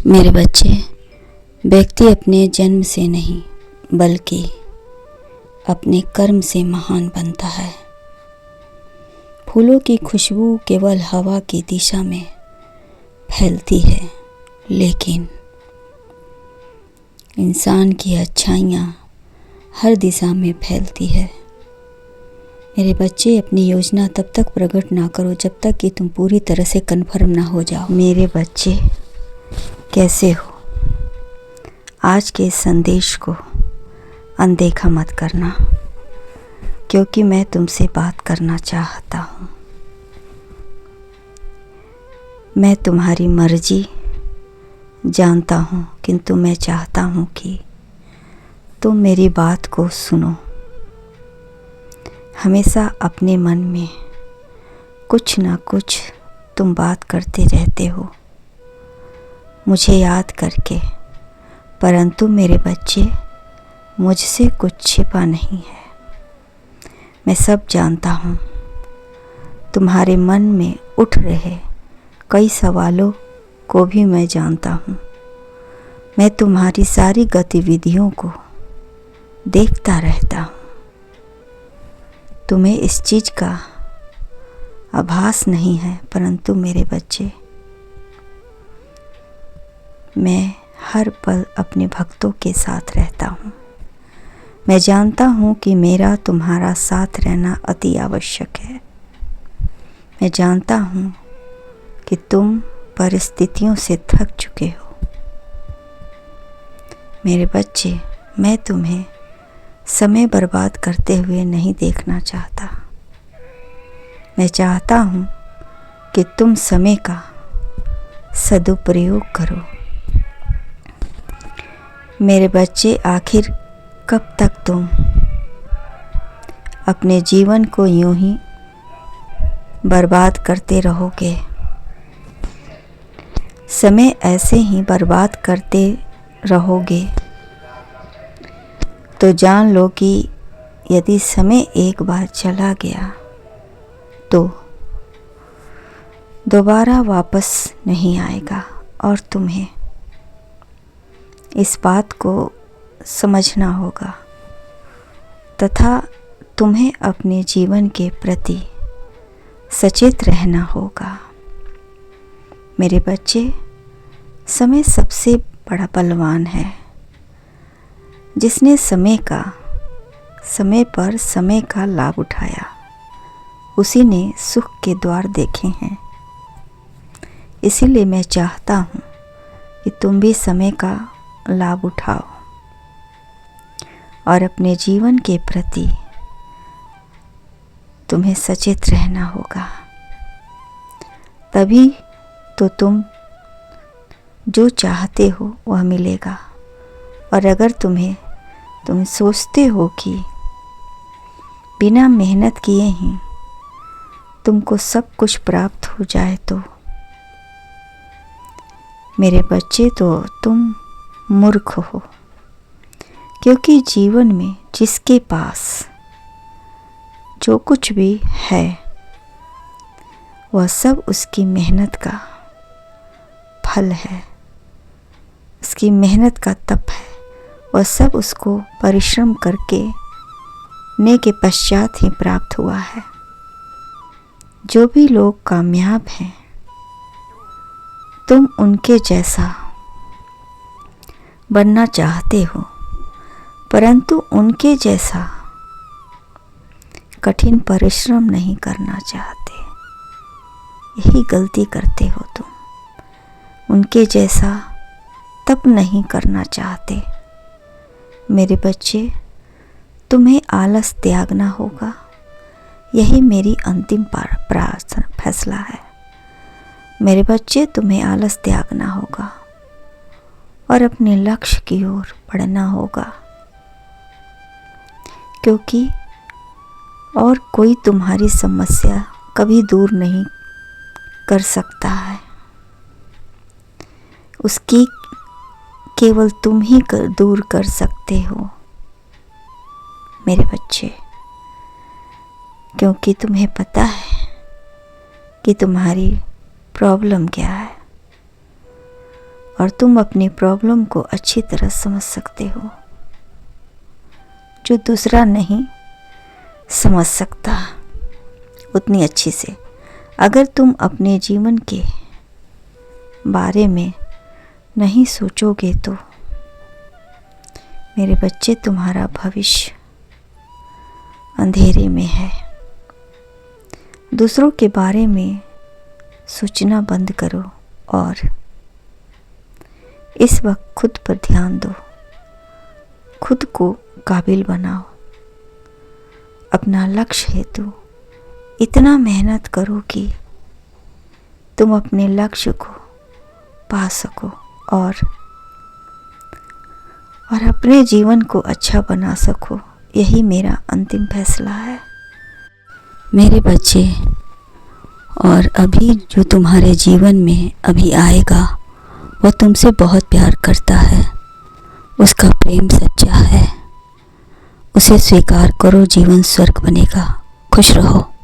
मेरे बच्चे, व्यक्ति अपने जन्म से नहीं बल्कि अपने कर्म से महान बनता है। फूलों की खुशबू केवल हवा की दिशा में फैलती है, लेकिन इंसान की अच्छाइयाँ हर दिशा में फैलती है। मेरे बच्चे, अपनी योजना तब तक प्रकट ना करो जब तक कि तुम पूरी तरह से कन्फर्म ना हो जाओ। मेरे बच्चे, कैसे हो? आज के इस संदेश को अनदेखा मत करना, क्योंकि मैं तुमसे बात करना चाहता हूँ। मैं तुम्हारी मर्जी जानता हूँ, किंतु मैं चाहता हूँ कि तुम मेरी बात को सुनो। हमेशा अपने मन में कुछ ना कुछ तुम बात करते रहते हो, मुझे याद करके। परंतु मेरे बच्चे, मुझसे कुछ छिपा नहीं है। मैं सब जानता हूँ। तुम्हारे मन में उठ रहे कई सवालों को भी मैं जानता हूँ। मैं तुम्हारी सारी गतिविधियों को देखता रहता हूँ। तुम्हें इस चीज़ का आभास नहीं है, परंतु मेरे बच्चे, मैं हर पल अपने भक्तों के साथ रहता हूँ। मैं जानता हूँ कि मेरा तुम्हारा साथ रहना अति आवश्यक है। मैं जानता हूँ कि तुम परिस्थितियों से थक चुके हो। मेरे बच्चे, मैं तुम्हें समय बर्बाद करते हुए नहीं देखना चाहता। मैं चाहता हूँ कि तुम समय का सदुपयोग करो। मेरे बच्चे, आखिर कब तक तुम अपने जीवन को यूं ही बर्बाद करते रहोगे? समय ऐसे ही बर्बाद करते रहोगे तो जान लो कि यदि समय एक बार चला गया तो दोबारा वापस नहीं आएगा। और तुम्हें इस बात को समझना होगा तथा तुम्हें अपने जीवन के प्रति सचेत रहना होगा। मेरे बच्चे, समय सबसे बड़ा बलवान है। जिसने समय पर समय का लाभ उठाया, उसी ने सुख के द्वार देखे हैं। इसीलिए मैं चाहता हूँ कि तुम भी समय का लाभ उठाओ और अपने जीवन के प्रति तुम्हें सचेत रहना होगा। तभी तो तुम जो चाहते हो वह मिलेगा। और अगर तुम सोचते हो कि बिना मेहनत किए ही तुमको सब कुछ प्राप्त हो जाए, तो मेरे बच्चे, तो तुम मूर्ख हो। क्योंकि जीवन में जिसके पास जो कुछ भी है वह सब उसकी मेहनत का फल है, उसकी मेहनत का तप है। वह सब उसको परिश्रम करके ने के पश्चात ही प्राप्त हुआ है। जो भी लोग कामयाब हैं, तुम उनके जैसा बनना चाहते हो, परंतु उनके जैसा कठिन परिश्रम नहीं करना चाहते। यही गलती करते हो तुम। उनके जैसा तप नहीं करना चाहते। मेरे बच्चे, तुम्हें आलस त्यागना होगा। यही मेरी अंतिम फैसला है। मेरे बच्चे, तुम्हें आलस त्यागना होगा और अपने लक्ष्य की ओर बढ़ना होगा, क्योंकि और कोई तुम्हारी समस्या कभी दूर नहीं कर सकता है। उसकी केवल तुम ही दूर कर सकते हो मेरे बच्चे, क्योंकि तुम्हें पता है कि तुम्हारी प्रॉब्लम क्या है। और तुम अपनी प्रॉब्लम को अच्छी तरह समझ सकते हो, जो दूसरा नहीं समझ सकता उतनी अच्छी से। अगर तुम अपने जीवन के बारे में नहीं सोचोगे तो मेरे बच्चे तुम्हारा भविष्य अंधेरे में है। दूसरों के बारे में सोचना बंद करो और इस वक्त खुद पर ध्यान दो। खुद को काबिल बनाओ। अपना लक्ष्य हेतु इतना मेहनत करो कि तुम अपने लक्ष्य को पा सको और अपने जीवन को अच्छा बना सको। यही मेरा अंतिम फैसला है मेरे बच्चे। और अभी जो तुम्हारे जीवन में अभी आएगा वो तुमसे बहुत प्यार करता है, उसका प्रेम सच्चा है, उसे स्वीकार करो। जीवन स्वर्ग बनेगा। खुश रहो।